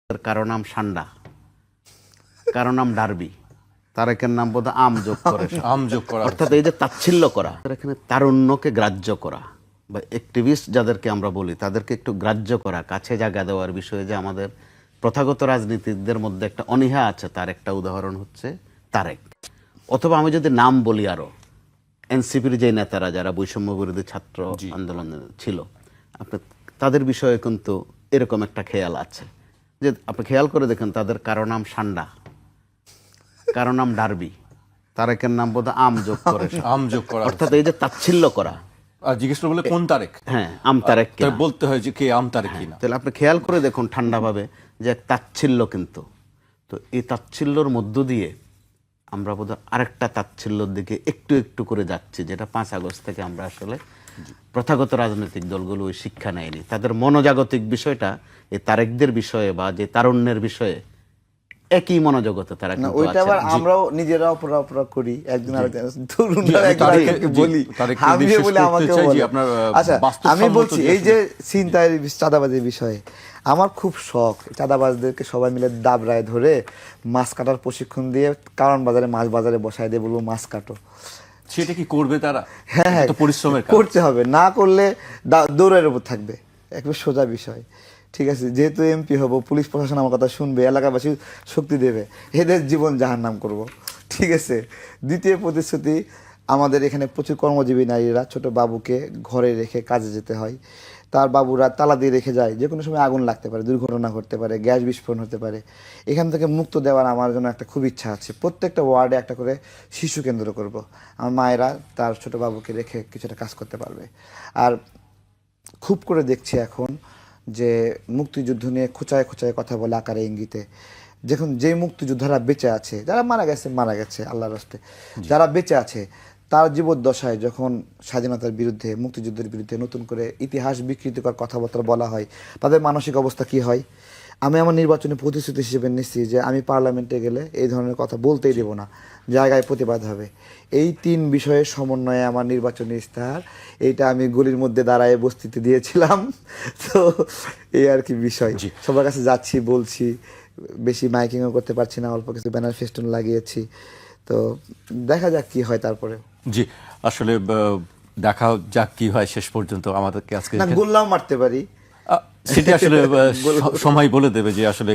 কারো নাম সান্ডা, কারো নাম ডার্বি, তারেকের নাম বোধ আম যোগ করে আম যোগ করা অর্থাৎ এই যে তাচ্ছিল্য করা, এখানে তারুণ্যকে গ্রাহ্য করা বা অ্যাক্টিভিস্ট যাদেরকে আমরা বলি তাদেরকে একটু গ্রাহ্য করা, কাছে জায়গা দেওয়ার বিষয়ে যে আমাদের প্রথাগত রাজনীতিকদের মধ্যে একটা অনীহা আছে, তার একটা উদাহরণ হচ্ছে তারেক। অথবা আমি যদি নাম বলি আরো এনসিপির যে নেতারা যারা বৈষম্য বিরোধী ছাত্র আন্দোলনে ছিল, আপনি তাদের বিষয়ে কিন্তু এরকম একটা খেয়াল আছে যে আপনি খেয়াল করে দেখেন তাদের কারো নাম সান্ডা, কারো নাম ডার্বি, তারেকের নাম বোধ আম যোগ করে আম যোগ করা অর্থাৎ এই যে তাচ্ছিল্য করা। আর জিজ্ঞেস করে বলে কোন তারেক, হ্যাঁ আম তারেক তাই বলতে হয় যে কে আম তারেক কিনা। তাহলে আপনি খেয়াল করে দেখুন ঠান্ডাভাবে যে এক তাচ্ছিল্য, কিন্তু তো এই তাচ্ছিল্যর মধ্য দিয়ে আমরা বোধহয় আরেকটা তাচ্ছিল্যর দিকে একটু একটু করে যাচ্ছি, যেটা 5 আগস্ট থেকে আমরা আসলে প্রথাগত রাজনৈতিক দলগুলো ওই শিক্ষা নেয়নি। তাদের মনোজাগতিক বিষয়টা এই তারেকদের বিষয়ে বা যে তারুণ্যের বিষয়ে একই মনোজগতে তারা না, কিন্তু ওইটা আছে। আবার আমরাও নিজেরা অপরা করি, একজন আরেকজন তরুণরা আমি একজন আরেকজনকে বলি, তারেককে আমিও বিশ্বাস বলে করতে আমাকে চাই যে বলে। আপনার, আচ্ছা বাস্তবসম্মত আমি বলছি যে এই যে ছিনতাইয়ের চাঁদাবাজির বিষয়ে আমার খুব শখ, চাঁদাবাজদেরকে সবাই মিলে দাবরায় ধরে মাছ কাটার প্রশিক্ষণ দিয়ে কারণ বাজারে মাছ বাজারে বসায় দিয়ে বলবো মাছ কাটো। সেটা কি করবে তারা? হ্যাঁ হ্যাঁ, এটা তো পরিশ্রমের কাজ। করতে হবে, না করলে দৌড়ের উপর থাকবে, একবার সোজা বিষয়। ঠিক আছে, যেহেতু এমপি হব, পুলিশ প্রশাসন আমার কথা শুনবে, এলাকাবাসী শক্তি দেবে, এদের জীবন জাহান্নাম করব। ঠিক আছে। দ্বিতীয় প্রতিশ্রুতি, আমাদের এখানে প্রচুর কর্মজীবী নারীরা ছোট বাবুকে ঘরে রেখে কাজে যেতে হয়, তার বাবুরা তালা দিয়ে রেখে যায়, যে কোনো সময় আগুন লাগতে পারে, দুর্ঘটনা ঘটতে পারে, গ্যাস বিস্ফোরণ হতে পারে। এখান থেকে মুক্ত দেওয়ার আমার জন্য একটা খুব ইচ্ছা আছে, প্রত্যেকটা ওয়ার্ডে একটা করে শিশু কেন্দ্র করব। আমার মায়েরা তার ছোট বাবুকে রেখে কিছুটা কাজ করতে পারবে। আর খুব করে দেখছি এখন যে মুক্তিযুদ্ধ নিয়ে খোঁচায় খোঁচায় কথা বলে আকারে ইঙ্গিতে, যখন যে মুক্তিযোদ্ধারা বেঁচে আছে, যারা মারা গেছে আল্লাহর রাস্তে, যারা বেঁচে আছে তার জীবদ্দশায় যখন স্বাধীনতার বিরুদ্ধে, মুক্তিযুদ্ধের বিরুদ্ধে নতুন করে ইতিহাস বিকৃতিকর কথাবার্তা বলা হয়, তাদের মানসিক অবস্থা কি হয়? আমি আমার নির্বাচনী প্রতিশ্রুতি হিসেবে নিচ্ছি যে আমি পার্লামেন্টে গেলে এই ধরনের কথা বলতেই দেব না, জায়গায় প্রতিবাদ হবে। এই 3 বিষয়ের সমন্বয়ে আমার নির্বাচনী ইস্তাহার, এইটা আমি গলির মধ্যে দাঁড়ায় বস্তিতে দিয়েছিলাম। তো এই আর কি বিষয়, সবার কাছে যাচ্ছি, বলছি, বেশি মাইকিংও করতে পারছি না, অল্প কিছু ব্যানার ফেস্টুন লাগিয়েছি। তো দেখা যাক কি হয় তারপরে। জি, আসলে দেখা যাক কি হয় শেষ পর্যন্ত। আমাদেরকে আজকে না, গোল্লাও মারতে পারি, সেটা আসলে সময় বলে দেবে যে আসলে